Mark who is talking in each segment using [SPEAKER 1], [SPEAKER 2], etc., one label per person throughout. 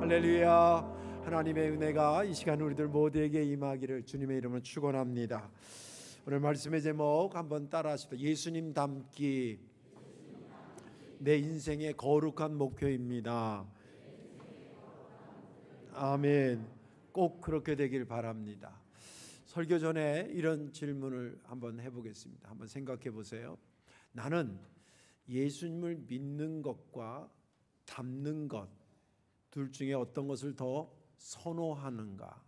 [SPEAKER 1] 할렐루야. 하나님의 은혜가 이 시간 우리들 모두에게 임하기를 주님의 이름으로 축원합니다. 오늘 말씀의 제목 한번 따라하십시다. 예수님 닮기. 내 인생의 거룩한 목표입니다. 아멘. 꼭 그렇게 되길 바랍니다. 설교 전에 이런 질문을 한번 해보겠습니다. 한번 생각해 보세요. 나는 예수님을 믿는 것과 닮는 것 둘 중에 어떤 것을 더 선호하는가?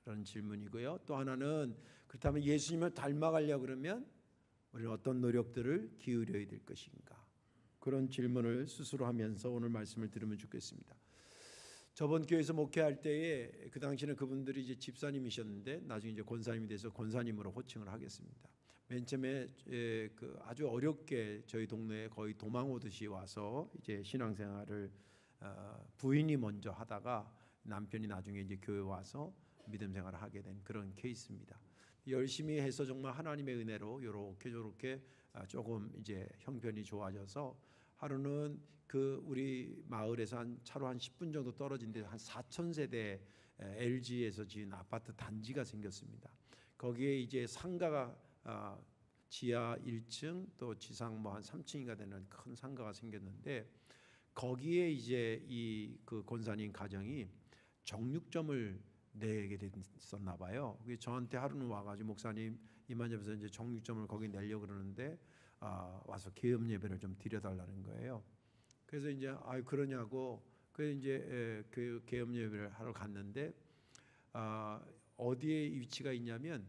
[SPEAKER 1] 그런 질문이고요. 또 하나는 그렇다면 예수님을 닮아가려고 그러면 우리는 어떤 노력들을 기울여야 될 것인가? 그런 질문을 스스로 하면서 오늘 말씀을 들으면 좋겠습니다. 저번 교회에서 목회할 때에 그 당시에는 그분들이 이제 집사님이셨는데 나중에 이제 권사님이 돼서 권사님으로 호칭을 하겠습니다. 맨 처음에 그 아주 어렵게 저희 동네에 거의 도망 오듯이 와서 이제 신앙생활을 부인이 먼저 하다가 남편이 나중에 이제 교회 와서 믿음 생활을 하게 된 그런 케이스입니다. 열심히 해서 정말 하나님의 은혜로 요렇게 저렇게 조금 이제 형편이 좋아져서 하루는 그 우리 마을에서 한 차로 한 10분 정도 떨어진 데 한 4,000세대 LG에서 지은 아파트 단지가 생겼습니다. 거기에 이제 상가가 지하 1층 또 지상 뭐 한 3층인가 되는 큰 상가가 생겼는데 거기에 이제 이 그 권사님 가정이 정육점을 내게 됐었나 봐요. 그게 저한테 하루는 와가지고 목사님 이만저에서 이제 정육점을 거기 내려고 그러는데 와서 계엄 예배를 좀 드려달라는 거예요. 그래서 이제 그러냐고 그 이제 그 계엄 예배를 하러 갔는데 어디에 위치가 있냐면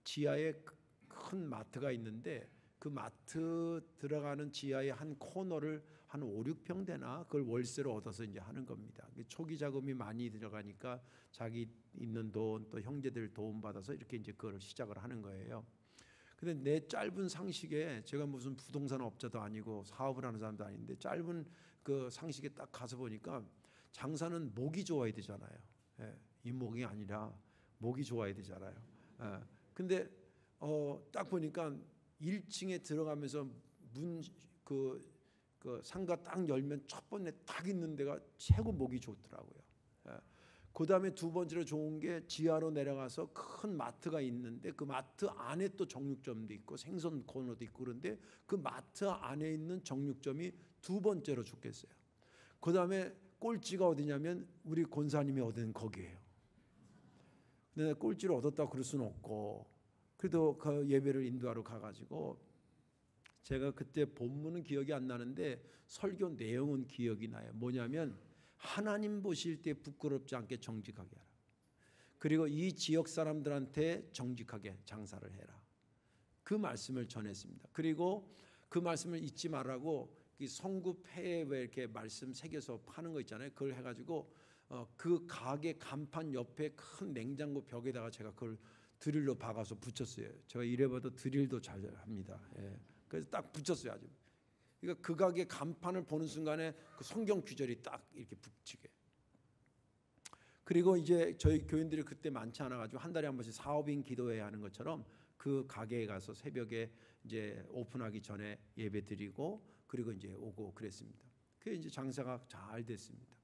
[SPEAKER 1] 지하에 큰 마트가 있는데 그 마트 들어가는 지하의 한 코너를 한 5, 6평 되나 그걸 월세로 얻어서 이제 하는 겁니다. 초기 자금이 많이 들어가니까 자기 있는 돈 또 형제들 도움 받아서 이렇게 이제 그걸 시작을 하는 거예요. 근데 내 짧은 상식에 제가 무슨 부동산 업자도 아니고 사업을 하는 사람도 아닌데 짧은 그 상식에 딱 가서 보니까 장사는 목이 좋아야 되잖아요. 잇목이 아니라 목이 좋아야 되잖아요. 근데 딱 보니까 1층에 들어가면서 그 상가 딱 열면 첫 번째 딱 있는 데가 최고 목이 좋더라고요. 그 다음에 두 번째로 좋은 게 지하로 내려가서 큰 마트가 있는데 그 마트 안에 또 정육점도 있고 생선 코너도 있고 그런데 그 마트 안에 있는 정육점이 두 번째로 좋겠어요. 그 다음에 꼴찌가 어디냐면 우리 권사님이 얻은 거기에요. 근데 꼴찌를 얻었다고 그럴 수는 없고 그래도 그 예배를 인도하러 가가지고 제가 그때 본문은 기억이 안 나는데 설교 내용은 기억이 나요. 뭐냐면 하나님 보실 때 부끄럽지 않게 정직하게 하라. 그리고 이 지역 사람들한테 정직하게 장사를 해라. 그 말씀을 전했습니다. 그리고 그 말씀을 잊지 말라고 성구패에 왜 이렇게 말씀 새겨서 파는 거 있잖아요. 그걸 해가지고 그 가게 간판 옆에 큰 냉장고 벽에다가 제가 그걸 드릴로 박아서 붙였어요. 제가 이래봐도 드릴도 잘 합니다. 그래서 딱 붙였어요. 아주. 그러니까 그 가게 간판을 보는 순간에 그 성경 구절이 딱 이렇게 붙이게. 그리고 이제 저희 교인들이 그때 많지 않아 가지고 한 달에 한 번씩 사업인 기도회 하는 것처럼 그 가게에 가서 새벽에 이제 오픈하기 전에 예배 드리고 그리고 이제 오고 그랬습니다. 그게 이제 장사가 잘 됐습니다.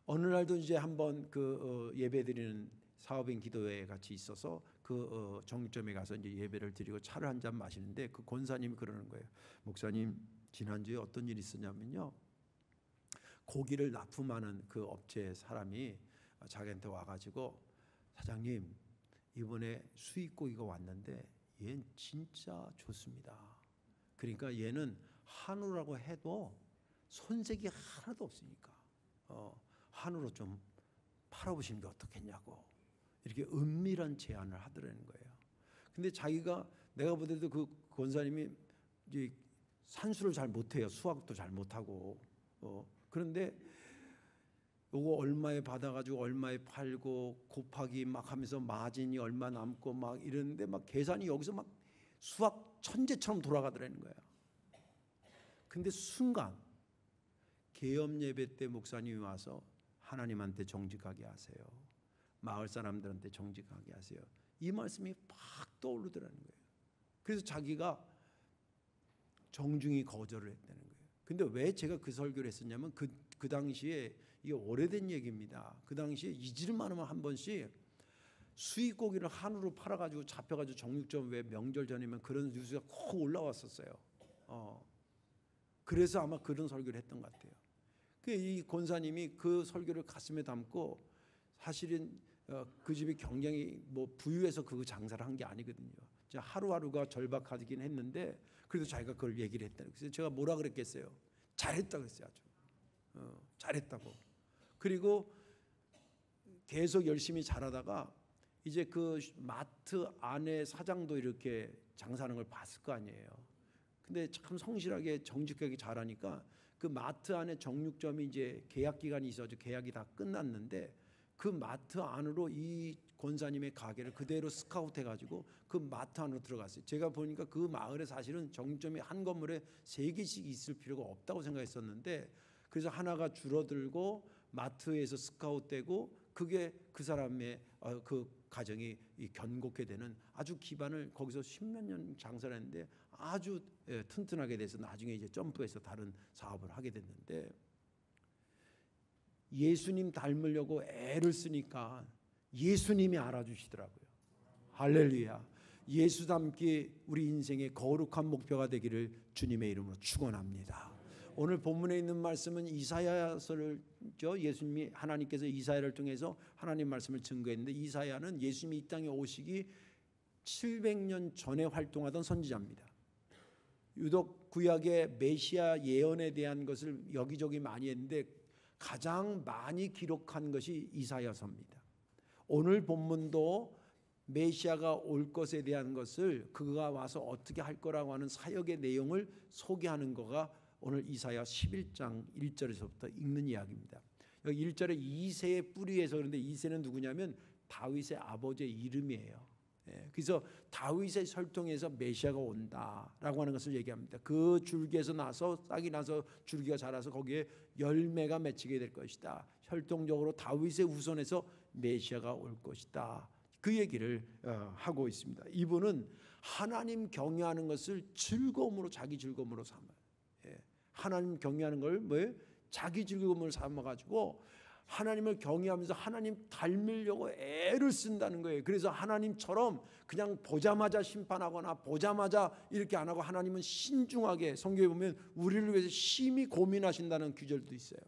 [SPEAKER 1] 어느 날도 이제 한번 그 예배 드리는 사업인 기도회에 같이 있어서 그 정점에 가서 이제 예배를 드리고 차를 한 잔 마시는데 그 권사님이 그러는 거예요. 목사님 지난주에 어떤 일이 있었냐면요. 고기를 납품하는 그 업체 사람이 자기한테 와가지고 사장님 이번에 수입 고기가 왔는데 얘는 진짜 좋습니다. 그러니까 얘는 한우라고 해도 손색이 하나도 없으니까 한우로 좀 팔아보시는 게 어떻겠냐고 이렇게 은밀한 제안을 하더라는 거예요. 근데 자기가 내가 보더라도 그 권사님이 이제 산수를 잘 못해요. 수학도 잘 못하고 그런데 요거 얼마에 받아가지고 얼마에 팔고 곱하기 막 하면서 마진이 얼마 남고 막 이러는데 막 계산이 여기서 막 수학 천재처럼 돌아가더라는 거예요. 근데 순간 계엄 예배 때 목사님이 와서 하나님한테 정직하게 하세요. 마을 사람들한테 정직하게 하세요. 이 말씀이 팍 떠오르더라는 거예요. 그래서 자기가 정중히 거절을 했다는 거예요. 근데 왜 제가 그 설교를 했었냐면 그 당시에 이게 오래된 얘기입니다. 그 당시에 잊을만 하면 한 번씩 수입고기를 한우로 팔아가지고 잡혀가지고 정육점, 왜 명절 전이면 그런 뉴스가 콕 올라왔었어요. 그래서 아마 그런 설교를 했던 것 같아요. 이 권사님이 그 설교를 가슴에 담고, 사실은 그 집이 굉장히 뭐 부유해서 그 장사를 한 게 아니거든요. 하루하루가 절박하긴 했는데 그래도 자기가 그걸 얘기를 했다. 그래서 제가 뭐라 그랬겠어요? 잘했다 그랬어요. 아주 잘했다고. 그리고 계속 열심히 잘하다가 이제 그 마트 안에 사장도 이렇게 장사하는 걸 봤을 거 아니에요. 근데 참 성실하게 정직하게 잘하니까 그 마트 안에 정육점이 이제 계약 기간이 있어서 계약이 다 끝났는데 그 마트 안으로 이 권사님의 가게를 그대로 스카우트 해가지고 그 마트 안으로 들어갔어요. 제가 보니까 그 마을에 사실은 정육점이 한 건물에 3개씩 있을 필요가 없다고 생각했었는데, 그래서 하나가 줄어들고 마트에서 스카우트되고, 그게 그 사람의 그 가정이 견고하게 되는 아주 기반을, 거기서 10몇 년 장사를 했는데 아주 튼튼하게 돼서 나중에 이제 점프해서 다른 사업을 하게 됐는데, 예수님 닮으려고 애를 쓰니까 예수님이 알아주시더라고요. 할렐루야. 예수 닮기 우리 인생의 거룩한 목표가 되기를 주님의 이름으로 축원합니다. 오늘 본문에 있는 말씀은 이사야서를, 예수님이, 하나님께서 이사야를 통해서 하나님 말씀을 증거했는데, 이사야는 예수님이 이 땅에 오시기 700년 전에 활동하던 선지자입니다. 유독 구약의 메시아 예언에 대한 것을 여기저기 많이 했는데 가장 많이 기록한 것이 이사야서입니다. 오늘 본문도 메시아가 올 것에 대한 것을, 그가 와서 어떻게 할 거라고 하는 사역의 내용을 소개하는 거가 오늘 이사야 11장 1절에서부터 읽는 이야기입니다. 여기 1절에 이새의 뿌리에서, 그런데 이새는 누구냐면 다윗의 아버지의 이름이에요. 그래서 다윗의 혈통에서 메시아가 온다라고 하는 것을 얘기합니다. 그 줄기에서 나서, 싹이 나서 줄기가 자라서 거기에 열매가 맺히게 될 것이다. 혈통적으로 다윗의 후손에서 메시아가 올 것이다. 그 얘기를 하고 있습니다. 이분은 하나님 경외하는 것을 즐거움으로, 자기 즐거움으로 삼아요. 하나님 경외하는 걸 뭐예요? 자기 즐거움을 삼아가지고 하나님을 경외하면서 하나님 닮으려고 애를 쓴다는 거예요. 그래서 하나님처럼 그냥 보자마자 심판하거나 보자마자 이렇게 안 하고, 하나님은 신중하게, 성경에 보면 우리를 위해서 심히 고민하신다는 규절도 있어요.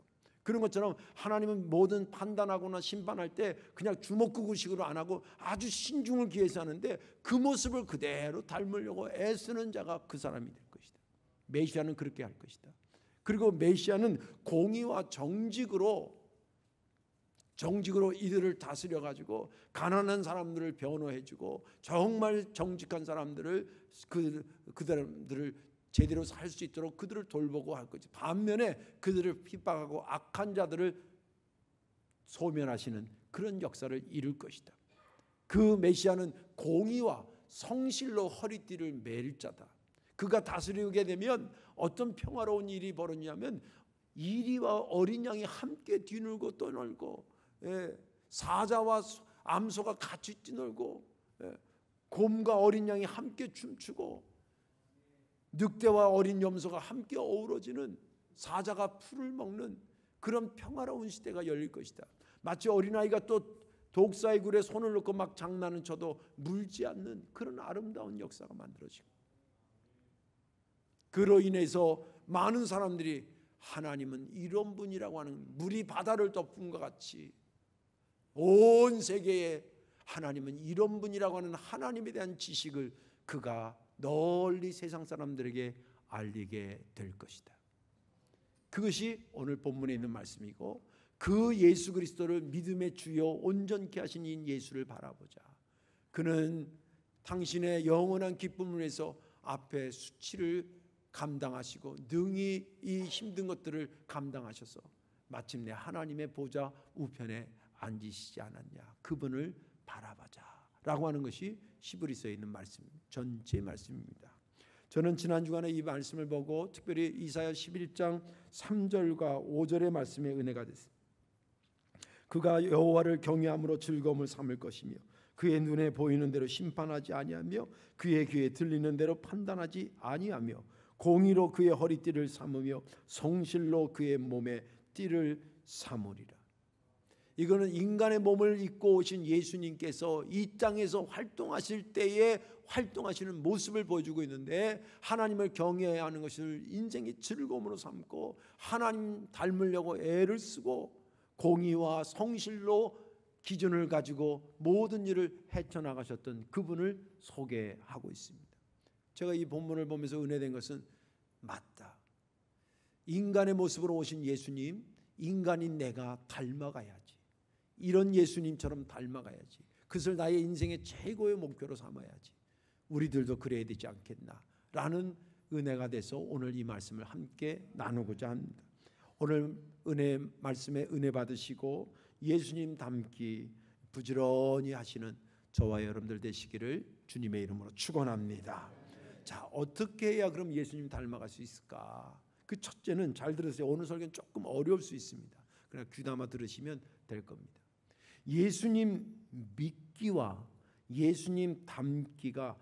[SPEAKER 1] 그런 것처럼 하나님은 모든 판단하거나 심판할 때 그냥 주먹구구식으로 안 하고 아주 신중을 기해서 하는데, 그 모습을 그대로 닮으려고 애쓰는 자가 그 사람이 될 것이다. 메시아는 그렇게 할 것이다. 그리고 메시아는 공의와 정직으로 이들을 다스려 가지고 가난한 사람들을 변호해주고, 정말 정직한 사람들을 그 사람들을 제대로 살 수 있도록 그들을 돌보고 할 거지. 반면에 그들을 핍박하고 악한 자들을 소멸하시는 그런 역사를 이룰 것이다. 그 메시아는 공의와 성실로 허리띠를 맬 자다. 그가 다스리게 되면 어떤 평화로운 일이 벌어지냐면, 이리와 어린 양이 함께 뒤놀고 떠놀고, 사자와 암소가 같이 뛰놀고, 곰과 어린 양이 함께 춤추고, 늑대와 어린 염소가 함께 어우러지는, 사자가 풀을 먹는 그런 평화로운 시대가 열릴 것이다. 마치 어린아이가 또 독사의 굴에 손을 넣고 막 장난을 쳐도 물지 않는 그런 아름다운 역사가 만들어지고, 그로 인해서 많은 사람들이 하나님은 이런 분이라고 하는, 물이 바다를 덮은 것 같이 온 세계에 하나님은 이런 분이라고 하는 하나님에 대한 지식을 그가 널리 세상 사람들에게 알리게 될 것이다. 그것이 오늘 본문에 있는 말씀이고, 그 예수 그리스도를 믿음의 주요 온전케 하신 이 예수를 바라보자. 그는 당신의 영원한 기쁨을 위해서 앞에 수치를 감당하시고 능히 이 힘든 것들을 감당하셔서 마침내 하나님의 보좌 우편에 앉으시지 않았냐. 그분을 바라보자 라고 하는 것이 히브리서에 있는 말씀, 전체 말씀입니다. 저는 지난 주간에 이 말씀을 보고 특별히 이사야 11장 3절과 5절의 말씀에 은혜가 됐습니다. 그가 여호와를 경외함으로 즐거움을 삼을 것이며 그의 눈에 보이는 대로 심판하지 아니하며 그의 귀에 들리는 대로 판단하지 아니하며 공의로 그의 허리띠를 삼으며 성실로 그의 몸에 띠를 삼으리라. 이거는 인간의 몸을 입고 오신 예수님께서 이 땅에서 활동하실 때에 활동하시는 모습을 보여주고 있는데, 하나님을 경외해야 하는 것을 인생의 즐거움으로 삼고 하나님 닮으려고 애를 쓰고 공의와 성실로 기준을 가지고 모든 일을 헤쳐나가셨던 그분을 소개하고 있습니다. 제가 이 본문을 보면서 은혜된 것은, 맞다, 인간의 모습으로 오신 예수님, 인간인 내가 닮아가야지. 이런 예수님처럼 닮아가야지. 그것을 나의 인생의 최고의 목표로 삼아야지. 우리들도 그래야 되지 않겠나라는 은혜가 돼서 오늘 이 말씀을 함께 나누고자 합니다. 오늘 은혜 말씀에 은혜 받으시고 예수님 닮기 부지런히 하시는 저와 여러분들 되시기를 주님의 이름으로 축원합니다. 자, 어떻게 해야 그럼 예수님 닮아갈 수 있을까? 그 첫째는, 잘 들으세요. 오늘 설교는 조금 어려울 수 있습니다. 그러나 귀담아 들으시면 될 겁니다. 예수님 믿기와 예수님 닮기가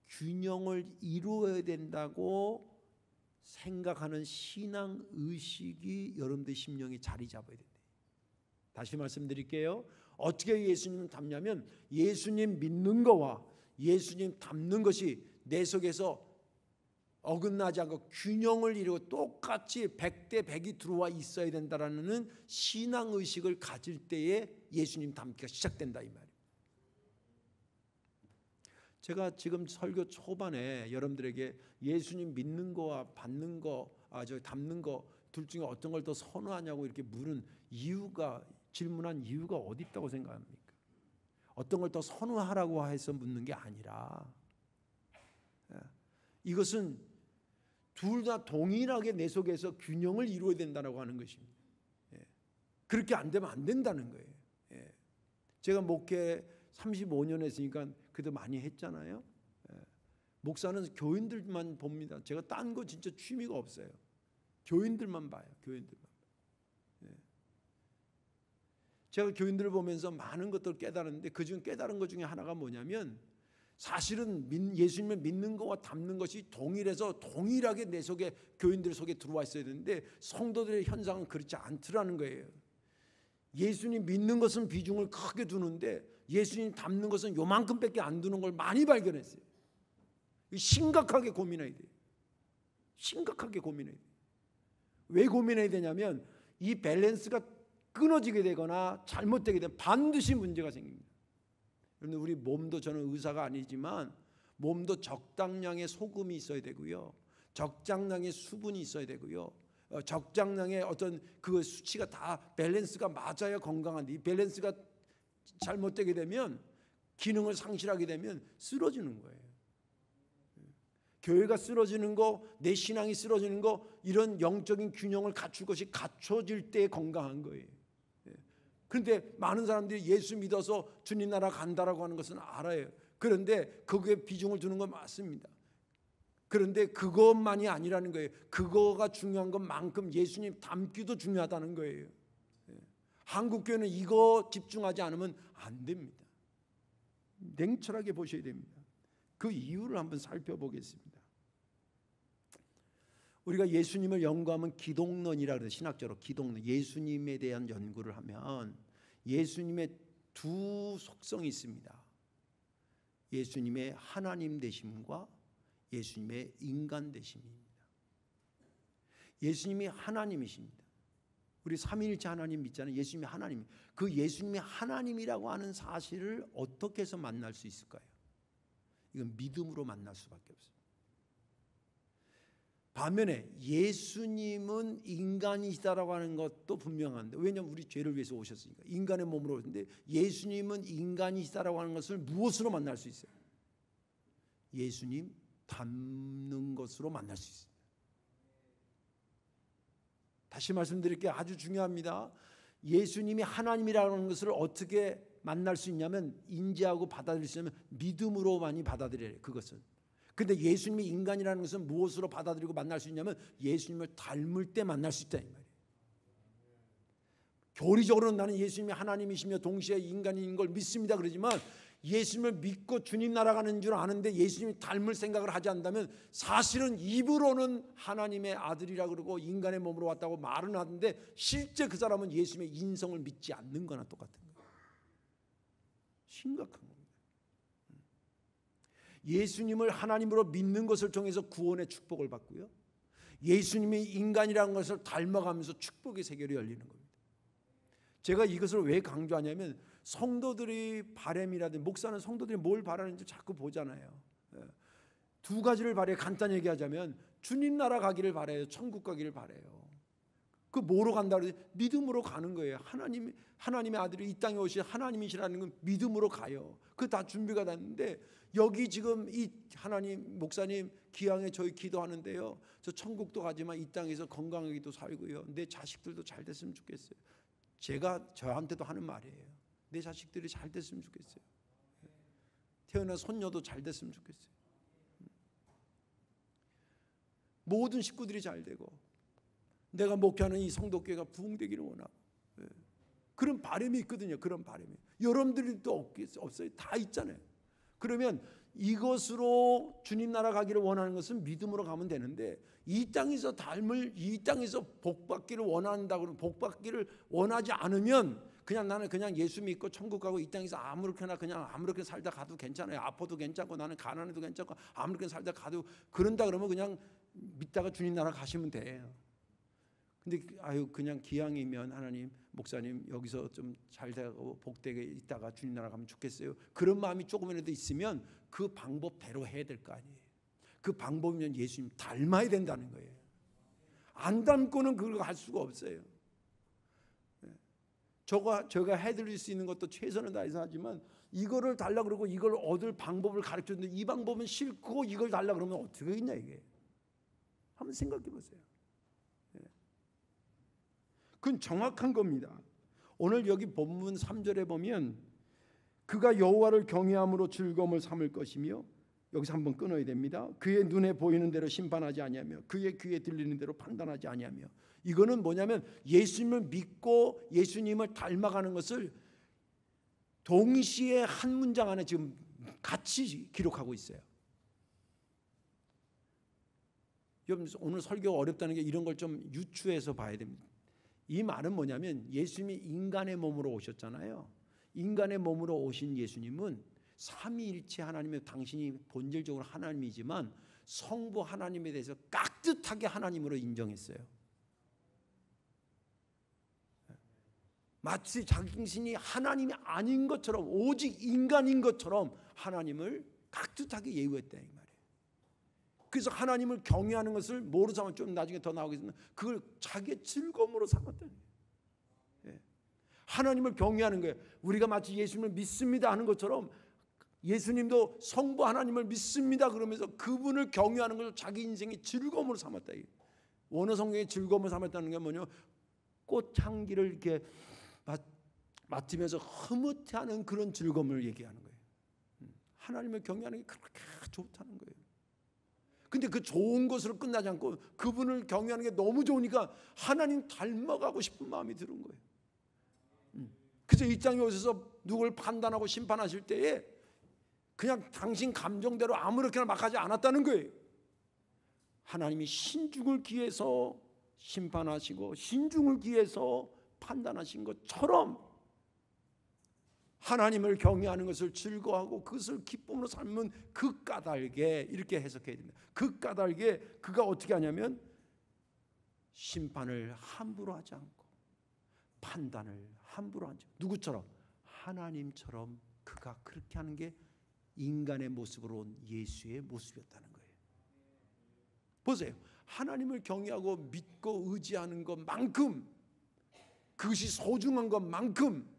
[SPEAKER 1] 균형을 이루어야 된다고 생각하는 신앙 의식이 여러분들 심령에 자리 잡아야 된다. 다시 말씀드릴게요. 어떻게 예수님 닮냐면, 예수님 믿는 거와 예수님 닮는 것이 내 속에서 어긋나지 않고 균형을 이루고 똑같이 100대 100이 들어와 있어야 된다라는 신앙의식을 가질 때에 예수님 닮기가 시작된다, 이 말이에요. 제가 지금 설교 초반에 여러분들에게 예수님 믿는 거와 받는 거, 닮는 거 둘 중에 어떤 걸 더 선호하냐고 이렇게 물은 이유가, 질문한 이유가 어디 있다고 생각합니까? 어떤 걸 더 선호하라고 해서 묻는 게 아니라, 이것은 둘 다 동일하게 내 속에서 균형을 이루어야 된다고 하는 것입니다. 그렇게 안 되면 안 된다는 거예요. 제가 목회 35년 했으니까 그래도 많이 했잖아요. 목사는 교인들만 봅니다. 제가 딴 거 진짜 취미가 없어요. 교인들만 봐요. 교인들만. 제가 교인들을 보면서 많은 것들을 깨달았는데, 그중 깨달은 것 중에 하나가 뭐냐면, 사실은 예수님을 믿는 것과 닮는 것이 동일해서 동일하게 내 속에, 교인들 속에 들어와 있어야 되는데 성도들의 현상은 그렇지 않더라는 거예요. 예수님 믿는 것은 비중을 크게 두는데 예수님 닮는 것은 요만큼밖에 안 두는 걸 많이 발견했어요. 심각하게 고민해야 돼요. 심각하게 고민해야 돼요. 왜 고민해야 되냐면, 이 밸런스가 끊어지게 되거나 잘못되게 되면 반드시 문제가 생깁니다. 그런데 우리 몸도, 저는 의사가 아니지만 몸도 적당량의 소금이 있어야 되고요, 적당량의 수분이 있어야 되고요, 적당량의 어떤 그 수치가 다 밸런스가 맞아야 건강한데, 이 밸런스가 잘못되게 되면, 기능을 상실하게 되면 쓰러지는 거예요. 교회가 쓰러지는 거, 내 신앙이 쓰러지는 거, 이런 영적인 균형을 갖출 것이 갖춰질 때 건강한 거예요. 그런데 많은 사람들이 예수 믿어서 주님 나라 간다라고 하는 것은 알아요. 그런데 거기에 비중을 두는 건 맞습니다. 그런데 그것만이 아니라는 거예요. 그거가 중요한 것만큼 예수님 닮기도 중요하다는 거예요. 한국교회는 이거 집중하지 않으면 안 됩니다. 냉철하게 보셔야 됩니다. 그 이유를 한번 살펴보겠습니다. 우리가 예수님을 연구하면 기독론이라 그래요. 신학적으로 기독론, 예수님에 대한 연구를 하면 예수님의 두 속성이 있습니다. 예수님의 하나님 되심과 예수님의 인간 되심입니다. 예수님이 하나님이십니다. 우리 삼위일체 하나님 믿잖아요. 예수님이 하나님. 그 예수님이 하나님이라고 하는 사실을 어떻게 해서 만날 수 있을까요? 이건 믿음으로 만날 수밖에 없어요. 반면에 예수님은 인간이시다라고 하는 것도 분명한데, 왜냐하면 우리 죄를 위해서 오셨으니까 인간의 몸으로 오셨는데, 예수님은 인간이시다라고 하는 것을 무엇으로 만날 수 있어요? 예수님 닮는 것으로 만날 수 있습니다. 다시 말씀드릴게요. 아주 중요합니다. 예수님이 하나님이라는 것을 어떻게 만날 수 있냐면, 인지하고 받아들일 수 있냐면 믿음으로 많이 받아들여요. 그것은. 근데 예수님이 인간이라는 것은 무엇으로 받아들이고 만날 수 있냐면, 예수님을 닮을 때 만날 수 있다, 이 말이에요. 교리적으로는 나는 예수님이 하나님이시며 동시에 인간인 걸 믿습니다 그러지만, 예수님을 믿고 주님 나라 가는 줄 아는데 예수님이 닮을 생각을 하지 않는다면 사실은 입으로는 하나님의 아들이라 그러고 인간의 몸으로 왔다고 말은 하는데 실제 그 사람은 예수님의 인성을 믿지 않는 거나 똑같은 거예요. 심각한 겁니다. 예수님을 하나님으로 믿는 것을 통해서 구원의 축복을 받고요, 예수님이 인간이라는 것을 닮아가면서 축복의 세계로 열리는 겁니다. 제가 이것을 왜 강조하냐면 성도들이 바람이라든지, 목사는 성도들이 뭘 바라는지 자꾸 보잖아요. 두 가지를 바래요. 간단히 얘기하자면 주님 나라 가기를 바래요, 천국 가기를 바래요. 그 뭐로 간다 그러지? 믿음으로 가는 거예요. 하나님의 아들이 이 땅에 오신 하나님이시라는 건 믿음으로 가요. 그 다 준비가 됐는데 여기 지금 이 하나님 목사님 기왕에 저희 기도하는데요, 저 천국도 가지만 이 땅에서 건강하게도 살고요, 내 자식들도 잘 됐으면 좋겠어요. 제가 저한테도 하는 말이에요. 내 자식들이 잘 됐으면 좋겠어요. 태어난 손녀도 잘 됐으면 좋겠어요. 모든 식구들이 잘 되고 내가 목회하는 이 성도교회가 부흥되기를 원하고, 그런 바람이 있거든요. 그런 바람이 여러분들도 없어요. 다 있잖아요. 그러면 이것으로 주님 나라 가기를 원하는 것은 믿음으로 가면 되는데, 이 땅에서 복 받기를 원한다 그러면, 복 받기를 원하지 않으면 그냥 나는 그냥 예수 믿고 천국 가고 이 땅에서 아무렇게나 살다 가도 괜찮아요. 아파도 괜찮고 나는 가난해도 괜찮고 아무렇게나 살다 가도, 그런다 그러면 그냥 믿다가 주님 나라 가시면 돼요. 근데 그냥 기왕이면 하나님 목사님 여기서 좀 잘 되고 복되게 있다가 주님 나라 가면 좋겠어요. 그런 마음이 조금이라도 있으면 그 방법대로 해야 될 거 아니에요. 그 방법이면 예수님 닮아야 된다는 거예요. 안 닮고는 그걸 할 수가 없어요. 제가 해드릴 수 있는 것도 최선을 다해서 하지만 이거를 달라 그러고 이걸 얻을 방법을 가르쳤는데 이 방법은 싫고 이걸 달라 그러면 어떻게 하겠냐 이게. 한번 생각해 보세요. 그건 정확한 겁니다. 오늘 여기 본문 3절에 보면 그가 여호와를 경외함으로 즐거움을 삼을 것이며, 여기서 한번 끊어야 됩니다. 그의 눈에 보이는 대로 심판하지 아니하며 그의 귀에 들리는 대로 판단하지 아니하며. 이거는 뭐냐면 예수님을 믿고 예수님을 닮아가는 것을 동시에 한 문장 안에 지금 같이 기록하고 있어요. 오늘 설교가 어렵다는 게 이런 걸 좀 유추해서 봐야 됩니다. 이 말은 뭐냐면 예수님이 인간의 몸으로 오셨잖아요. 인간의 몸으로 오신 예수님은 삼위일체 하나님의, 당신이 본질적으로 하나님이지만 성부 하나님에 대해서 깍듯하게 하나님으로 인정했어요. 마치 자신이 하나님이 아닌 것처럼, 오직 인간인 것처럼 하나님을 깍듯하게 예우했다 이 말이에요. 그래서 하나님을 경외하는 것을 뭐로 삼아, 좀 나중에 더 나오겠지만 그걸 자기의 즐거움으로 삼았다는 거예요. 하나님을 경외하는 거예요. 우리가 마치 예수님을 믿습니다 하는 것처럼 예수님도 성부 하나님을 믿습니다 그러면서 그분을 경외하는 것을 자기 인생의 즐거움으로 삼았다. 원어 성경의 즐거움을 삼았다는 게 뭐냐, 꽃향기를 이렇게 맡으면서 흐뭇해하는 그런 즐거움을 얘기하는 거예요. 하나님을 경외하는 게 그렇게 좋다는 거예요. 근데 그 좋은 것으로 끝나지 않고 그분을 경외하는 게 너무 좋으니까 하나님 닮아가고 싶은 마음이 드는 거예요. 그래서 이 땅에 오셔서 누굴 판단하고 심판하실 때에 그냥 당신 감정대로 아무렇게나 막 하지 않았다는 거예요. 하나님이 신중을 기해서 심판하시고 신중을 기해서 판단하신 것처럼 하나님을 경외하는 것을 즐거워하고 그것을 기쁨으로 삶은 그 까닭에, 이렇게 해석해야 됩니다. 그 까닭에 그가 어떻게 하냐면 심판을 함부로 하지 않고 판단을 함부로 하지 않고, 누구처럼? 하나님처럼 그가 그렇게 하는 게 인간의 모습으로 온 예수의 모습이었다는 거예요. 보세요. 하나님을 경외하고 믿고 의지하는 것만큼, 그것이 소중한 것만큼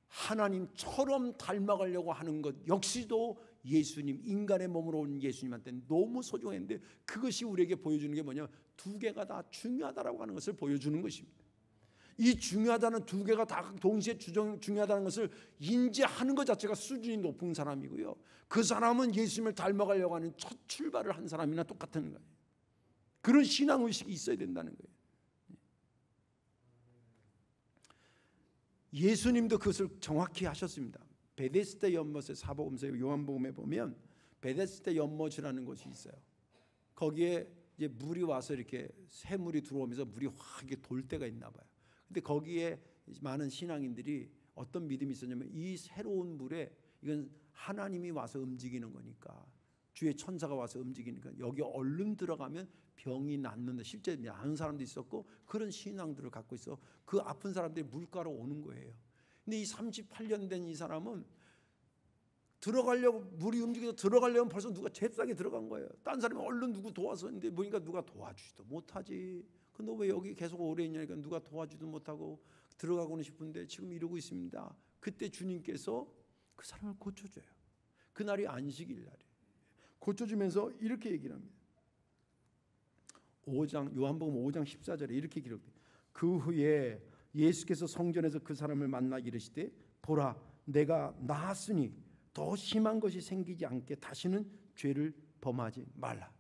[SPEAKER 1] 하나님처럼 닮아가려고 하는 것 역시도 예수님, 인간의 몸으로 온 예수님한테는 너무 소중했는데, 그것이 우리에게 보여주는 게 뭐냐면 두 개가 다 중요하다라고 하는 것을 보여주는 것입니다. 이 중요하다는 두 개가 다 동시에 중요하다는 것을 인지하는 것 자체가 수준이 높은 사람이고요, 그 사람은 예수님을 닮아가려고 하는 첫 출발을 한 사람이나 똑같은 거예요. 그런 신앙의식이 있어야 된다는 거예요. 예수님도 그것을 정확히 하셨습니다. 베데스다 연못의 사복음서 요한복음에 보면 베데스다 연못이라는 곳이 있어요. 거기에 이제 물이 와서 이렇게 새물이 들어오면서 물이 확 이렇게 돌 때가 있나 봐요. 근데 거기에 많은 신앙인들이 어떤 믿음이 있었냐면 이 새로운 물에 이건 하나님이 와서 움직이는 거니까, 주의 천사가 와서 움직이니까 여기 얼른 들어가면 병이 낫는다. 실제 나은 사람도 있었고 그런 신앙들을 갖고 있어. 그 아픈 사람들이 물가로 오는 거예요. 근데 이 38년 된 이 사람은 들어가려고, 물이 움직여서 들어가려면 벌써 누가 잽싸게 들어간 거예요. 딴 사람이 얼른 누구 도와서 했는데 보니까 누가 도와주지도 못하지. 너 왜 여기 계속 오래 있냐니까 누가 도와주지도 못하고 들어가고는 싶은데 지금 이러고 있습니다. 그때 주님께서 그 사람을 고쳐줘요. 그날이 안식일 날이에요. 고쳐주면서 이렇게 얘기를 합니다. 5장 요한복음 5장 14절에 이렇게 기록돼요. 그 후에 예수께서 성전에서 그 사람을 만나 이르시되 보라 내가 나았으니 더 심한 것이 생기지 않게 다시는 죄를 범하지 말라.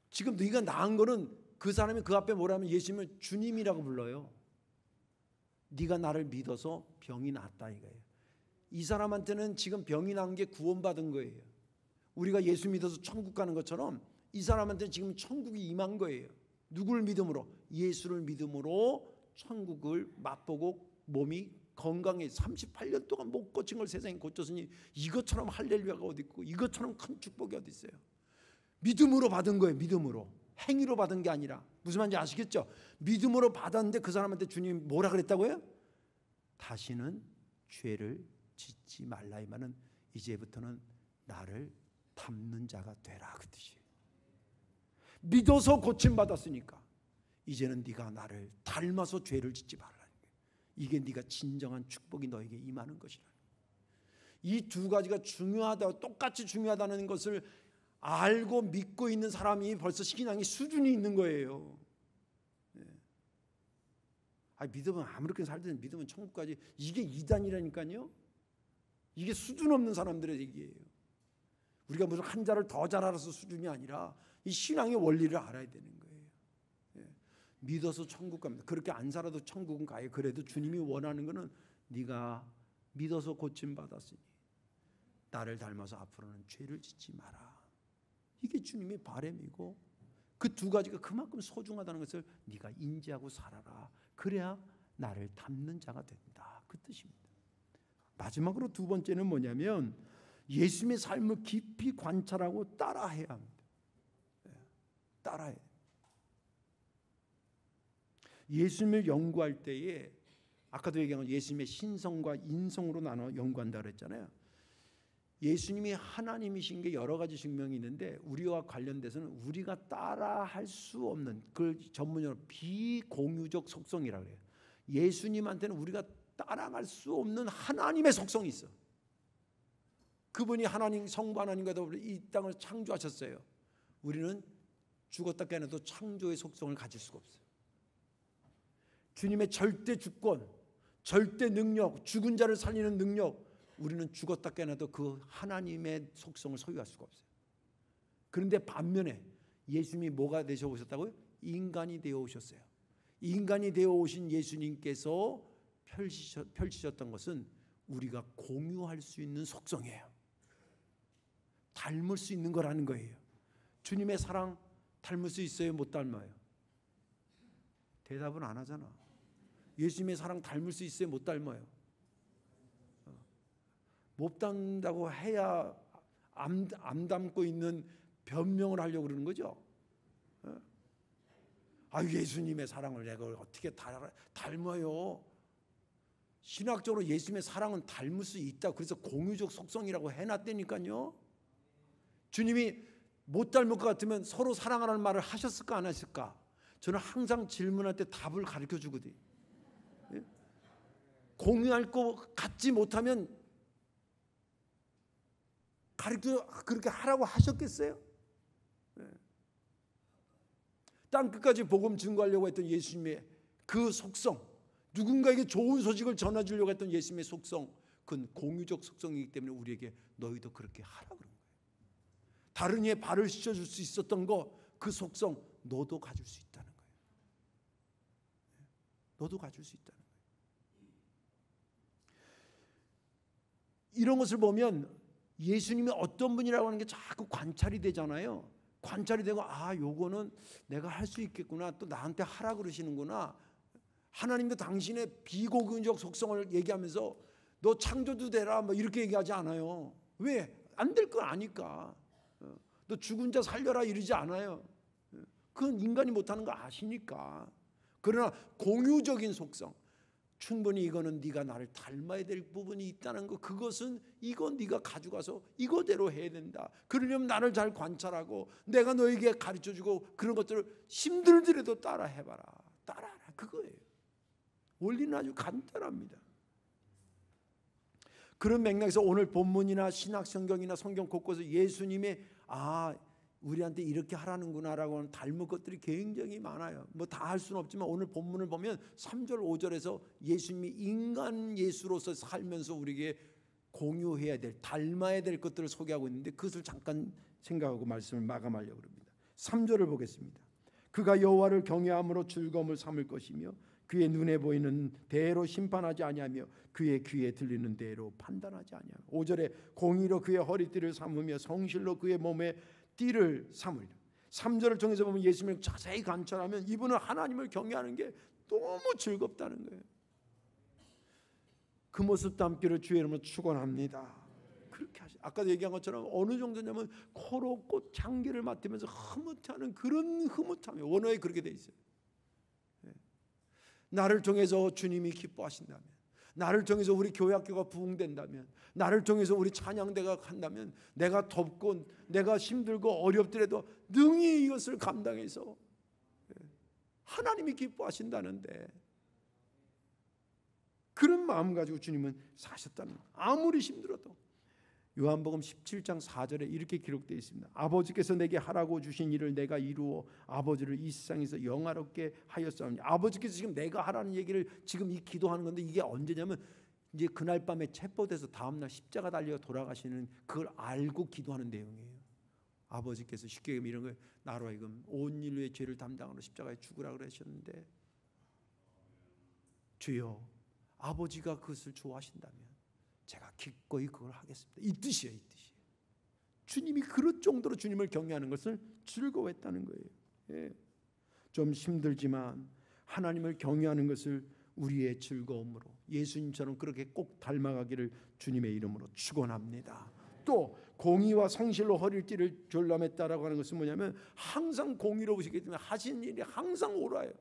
[SPEAKER 1] 지금 네가 나은 거는 그 사람이 그 앞에 뭐라면 예수님을 주님이라고 불러요. 네가 나를 믿어서 병이 낫다 이거예요. 이 사람한테는 지금 병이 난 게 구원받은 거예요. 우리가 예수 믿어서 천국 가는 것처럼 이 사람한테는 지금 천국이 임한 거예요. 누구를 믿음으로? 예수를 믿음으로 천국을 맛보고 몸이 건강해. 38년 동안 못 고친 걸 세상에 고쳤으니 이것처럼 할렐루야가 어디 있고 이것처럼 큰 축복이 어디 있어요. 믿음으로 받은 거예요. 믿음으로. 행위로 받은 게 아니라. 무슨 말인지 아시겠죠? 믿음으로 받았는데 그 사람한테 주님이 뭐라 그랬다고요? 다시는 죄를 짓지 말라. 이 말은 이제부터는 나를 닮는 자가 되라 그 뜻이에요. 믿어서 고침받았으니까 이제는 네가 나를 닮아서 죄를 짓지 말라. 이게 네가 진정한 축복이 너에게 임하는 것이라. 이 두 가지가 중요하다, 똑같이 중요하다는 것을 알고 믿고 있는 사람이 벌써 신앙의 수준이 있는 거예요. 믿으면 아무렇게 살든 믿으면 천국까지, 이게 이단이라니까요. 이게 수준 없는 사람들의 얘기예요. 우리가 무슨 한 자를 더 잘 알아서 수준이 아니라 이 신앙의 원리를 알아야 되는 거예요. 믿어서 천국 갑니다. 그렇게 안 살아도 천국은 가요. 그래도 주님이 원하는 것은 네가 믿어서 고침받았으니 나를 닮아서 앞으로는 죄를 짓지 마라. 이게 주님의 바람이고 그 두 가지가 그만큼 소중하다는 것을 네가 인지하고 살아라. 그래야 나를 닮는 자가 된다. 그 뜻입니다. 마지막으로 두 번째는 뭐냐면 예수님의 삶을 깊이 관찰하고 따라해야 합니다. 따라해야 돼요. 예수님을 연구할 때에 아까도 얘기한 예수님의 신성과 인성으로 나눠 연구한다 그랬잖아요. 예수님이 하나님이신 게 여러 가지 증명이 있는데 우리와 관련돼서는 우리가 따라할 수 없는, 그걸 전문용어로 비공유적 속성이라고 해요. 예수님한테는 우리가 따라갈 수 없는 하나님의 속성이 있어. 그분이 하나님, 성부 하나님과 더불어 이 땅을 창조하셨어요. 우리는 죽었다 깨어나도 창조의 속성을 가질 수가 없어요. 주님의 절대 주권, 절대 능력, 죽은 자를 살리는 능력, 우리는 죽었다 깨어나도 그 하나님의 속성을 소유할 수가 없어요. 그런데 반면에 예수님이 뭐가 되셔 오셨다고요? 인간이 되어 오셨어요. 인간이 되어 오신 예수님께서 펼치셨던 것은 우리가 공유할 수 있는 속성이에요. 닮을 수 있는 거라는 거예요. 주님의 사랑 닮을 수 있어요? 못 닮아요? 대답은 안 하잖아. 예수님의 사랑 닮을 수 있어요? 못 닮아요? 못 닮는다고 해야 안 닮고 있는 변명을 하려고 그러는 거죠. 예수님의 사랑을 내가 어떻게 닮아요? 신학적으로 예수님의 사랑은 닮을 수 있다. 그래서 공유적 속성이라고 해놨다니까요. 주님이 못 닮을 것 같으면 서로 사랑하라는 말을 하셨을까 안 하셨을까? 저는 항상 질문할 때 답을 가르쳐 주거든요. 공유할 것 같지 못하면 그렇게 하라고 하셨겠어요? 땅 끝까지 복음 증거하려고 했던 예수님의 그 속성, 누군가에게 좋은 소식을 전해주려고 했던 예수님의 속성, 그건 공유적 속성이기 때문에 우리에게 너희도 그렇게 하라 그런 거예요. 다른 이의 발을 씻어줄 수 있었던 그 속성 너도 가질 수 있다는 거예요. 너도 가질 수 있다는 거예요. 이런 것을 보면 예수님이 어떤 분이라고 하는 게 자꾸 관찰이 되잖아요. 관찰이 되고 요거는 내가 할 수 있겠구나. 또 나한테 하라 그러시는구나. 하나님도 당신의 비고교적 속성을 얘기하면서 너 창조도 되라 뭐 이렇게 얘기하지 않아요. 왜? 안 될 걸 아니까. 너 죽은 자 살려라 이러지 않아요. 그건 인간이 못하는 거 아시니까. 그러나 공유적인 속성, 충분히 이거는 네가 나를 닮아야 될 부분이 있다는 거, 그것은 이거 네가 가져가서 이거대로 해야 된다. 그러려면 나를 잘 관찰하고 내가 너에게 가르쳐주고 그런 것들을 힘들더라도 따라해봐라. 따라하라, 그거예요. 원리는 아주 간단합니다. 그런 맥락에서 오늘 본문이나 신약 성경이나 성경 곳곳에 예수님의 우리한테 이렇게 하라는구나라고 하는 닮은 것들이 굉장히 많아요. 뭐 다 할 수는 없지만 오늘 본문을 보면 3절 5절에서 예수님이 인간 예수로서 살면서 우리에게 공유해야 될, 닮아야 될 것들을 소개하고 있는데 그것을 잠깐 생각하고 말씀을 마감하려고 합니다. 3절을 보겠습니다. 그가 여호와를 경외함으로 즐거움을 삼을 것이며 그의 눈에 보이는 대로 심판하지 아니하며 그의 귀에 들리는 대로 판단하지 아니하며 5절에 공의로 그의 허리띠를 삼으며 성실로 그의 몸에 띠를 삼으리라. 3절을 통해서 보면 예수님을 자세히 관찰하면 이분은 하나님을 경외하는 게 너무 즐겁다는 거예요. 그 모습 담기를 주의 이름으로 축원합니다. 그렇게 하시. 아까도 얘기한 것처럼 어느 정도냐면 코로 꽃향기를 맡으면서 흐뭇해하는 그런 흐뭇함이 원어에 그렇게 돼 있어요. 나를 통해서 주님이 기뻐하신다면, 나를 통해서 우리 교회학교가 부흥된다면, 나를 통해서 우리 찬양대가 간다면 내가 덥고 내가 힘들고 어렵더라도 능히 이것을 감당해서 하나님이 기뻐하신다는데 그런 마음 가지고 주님은 사셨다는 거예요. 아무리 힘들어도. 요한복음 17장 4절에 이렇게 기록되어 있습니다. 아버지께서 내게 하라고 주신 일을 내가 이루어 아버지를 이 세상에서 영화롭게 하였사오니. 아버지께서 지금 내가 하라는 얘기를 지금 이 기도하는 건데 이게 언제냐면 이제 그날 밤에 체포돼서 다음날 십자가 달려 돌아가시는 그걸 알고 기도하는 내용이에요. 아버지께서 쉽게 이런 걸 나로 하여금 온 인류의 죄를 담당하러 십자가에 죽으라 그러셨는데 주여 아버지가 그것을 좋아하신다면 제가 기꺼이 그걸 하겠습니다. 이 뜻이에요. 이 뜻이에요. 주님이 그럴 정도로 주님을 경외하는 것을 즐거워했다는 거예요. 예. 좀 힘들지만 하나님을 경외하는 것을 우리의 즐거움으로 예수님처럼 그렇게 꼭 닮아가기를 주님의 이름으로 축원합니다. 또 공의와 성실로 허리띠를 졸라맸다라고 하는 것은 뭐냐면 항상 공의로우시기 때문에 하신 일이 항상 옳아요.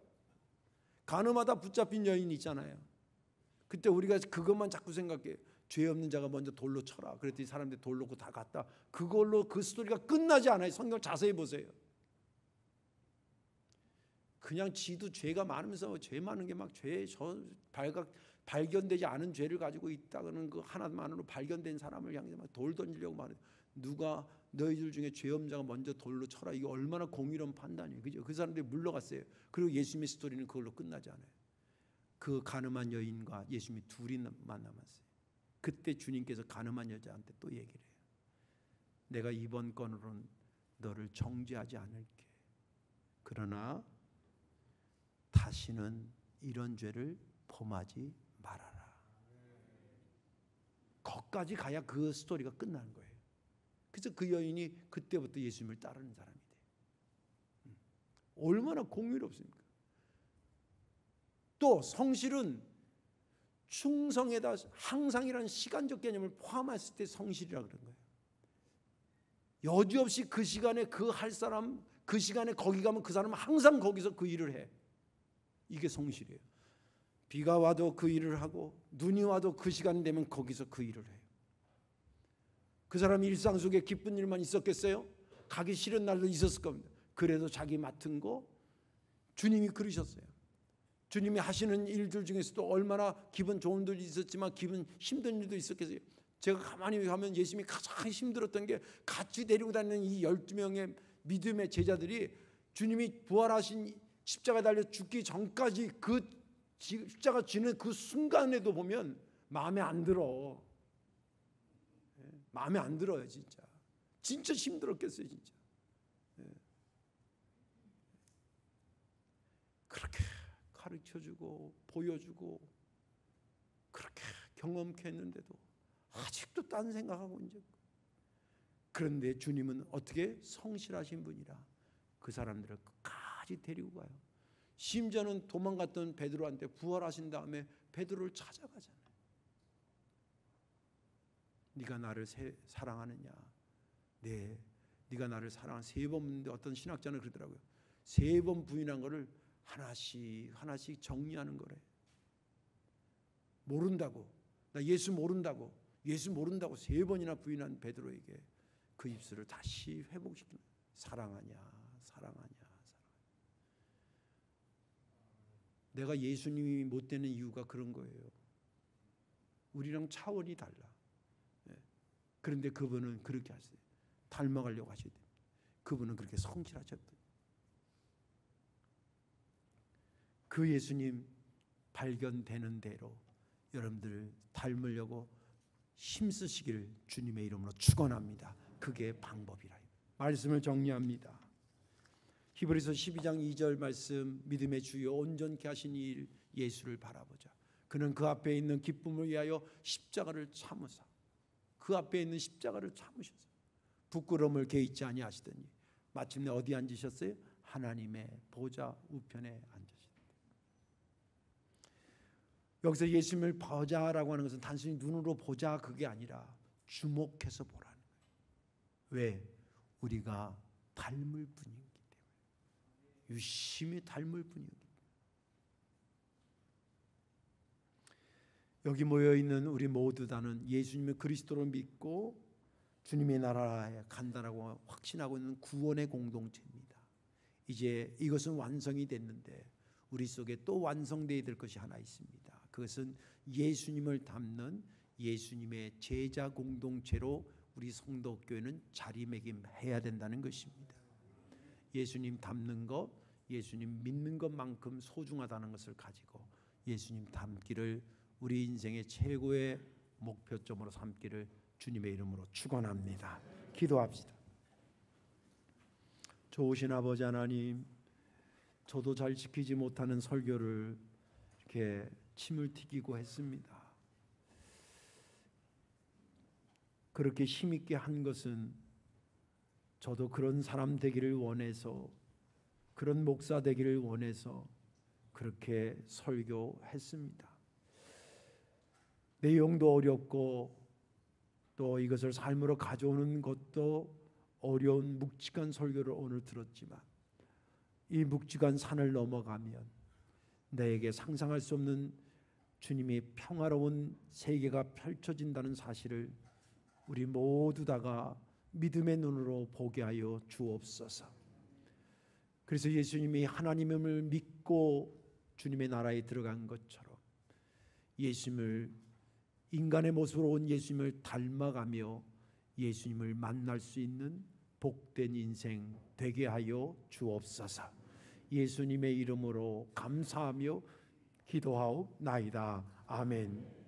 [SPEAKER 1] 가늠하다 붙잡힌 여인 있잖아요. 그때 우리가 그것만 자꾸 생각해요. 죄 없는 자가 먼저 돌로 쳐라. 그랬더니 사람들이 돌 놓고 다 갔다. 그걸로 그 스토리가 끝나지 않아요. 성경 자세히 보세요. 그냥 지도 죄가 많으면서 죄 많은 게 막 발견되지 않은 죄를 가지고 있다는 그 하나만으로 발견된 사람을 향해서 막 돌 던지려고 말해요. 누가 너희들 중에 죄 없는 자가 먼저 돌로 쳐라. 이게 얼마나 공의로운 판단이에요. 그죠? 그 사람들이 물러갔어요. 그리고 예수님의 스토리는 그걸로 끝나지 않아요. 그 가늠한 여인과 예수님이 둘이 만남았어요. 그때 주님께서 가늠한 여자한테 또 얘기를 해요. 내가 이번 건으로는 너를 정죄하지 않을게. 그러나 다시는 이런 죄를 범하지 말아라. 거기까지 가야 그 스토리가 끝나는 거예요. 그래서 그 여인이 그때부터 예수님을 따르는 사람이 돼요. 얼마나 공의롭습니까? 또 성실은 충성에다 항상이라는 시간적 개념을 포함했을 때 성실이라고 그런 거예요. 여지없이 그 시간에 그 할 사람, 그 시간에 거기 가면 그 사람은 항상 거기서 그 일을 해. 이게 성실이에요. 비가 와도 그 일을 하고 눈이 와도 그 시간 되면 거기서 그 일을 해요. 그 사람이 일상 속에 기쁜 일만 있었겠어요? 가기 싫은 날도 있었을 겁니다. 그래도 자기 맡은 거 주님이 그러셨어요. 주님이 하시는 일들 중에서도 얼마나 기분 좋은 일도 있었지만 기분 힘든 일도 있었겠어요. 제가 가만히 가면 예수님이 가장 힘들었던 게 같이 데리고 다니는 이 12명의 믿음의 제자들이 주님이 부활하신 십자가 달려 죽기 전까지 그 십자가 지는 그 순간에도 보면 마음에 안 들어. 마음에 안 들어요. 진짜. 진짜 힘들었겠어요. 진짜. 그렇게 가르쳐주고 보여주고 그렇게 경험케 했는데도 아직도 딴 생각하고 이제. 그런데 주님은 어떻게 성실하신 분이라 그 사람들을 끝까지 데리고 가요. 심지어는 도망갔던 베드로한테 부활하신 다음에 베드로를 찾아가잖아요. 네가 나를 사랑하느냐? 네, 네가 나를 사랑한 3번 묻는데 어떤 신학자는 그러더라고요. 3번 부인한 거를 하나씩 정리하는 거래. 모른다고, 나 예수 모른다고 3번이나 부인한 베드로에게 그 입술을 다시 회복시키는, 사랑하냐. 내가 예수님이 못 되는 이유가 그런 거예요. 우리랑 차원이 달라. 그런데 그분은 그렇게 하세요. 닮아가려고 하셔야 됩니다. 그분은 그렇게 성실하셨거든요. 그 예수님 발견되는 대로 여러분들 닮으려고 힘쓰시기를 주님의 이름으로 축원합니다. 그게 방법이라. 말씀을 정리합니다. 히브리서 12장 2절 말씀, 믿음의 주요 온전케 하신 이 예수를 바라보자. 그는 그 앞에 있는 기쁨을 위하여 십자가를 참으사, 그 앞에 있는 십자가를 참으셨어요. 부끄러움을 개의치 아니하시더니 마침내 어디 앉으셨어요? 하나님의 보좌 우편에 앉으셨다. 여기서 예수님을 보자라고 하는 것은 단순히 눈으로 보자 그게 아니라 주목해서 보라는 거예요. 왜? 우리가 닮을 분이기 때문에. 유심히 닮을 분이기 때문에. 여기 모여있는 우리 모두 다는 예수님의 그리스도를 믿고 주님의 나라에 간다라고 확신하고 있는 구원의 공동체입니다. 이제 이것은 완성이 됐는데 우리 속에 또 완성되어야 될 것이 하나 있습니다. 그것은 예수님을 닮는 예수님의 제자 공동체로 우리 성도교회는 자리매김해야 된다는 것입니다. 예수님 닮는 것, 예수님 믿는 것만큼 소중하다는 것을 가지고 예수님 닮기를 우리 인생의 최고의 목표점으로 삼기를 주님의 이름으로 축원합니다. 기도합시다. 좋으신 아버지 하나님, 저도 잘 지키지 못하는 설교를 이렇게 침을 튀기고 했습니다. 그렇게 힘있게 한 것은 저도 그런 사람 되기를 원해서, 그런 목사 되기를 원해서 그렇게 설교했습니다. 내용도 어렵고 또 이것을 삶으로 가져오는 것도 어려운 묵직한 설교를 오늘 들었지만 이 묵직한 산을 넘어가면 나에게 상상할 수 없는 주님의 평화로운 세계가 펼쳐진다는 사실을 우리 모두 다가 믿음의 눈으로 보게 하여 주옵소서. 그래서 예수님이 하나님을 믿고 주님의 나라에 들어간 것처럼 예수님을, 인간의 모습으로 온 예수님을 닮아가며 예수님을 만날 수 있는 복된 인생 되게 하여 주옵소서. 예수님의 이름으로 감사하며 기도하옵나이다. 아멘.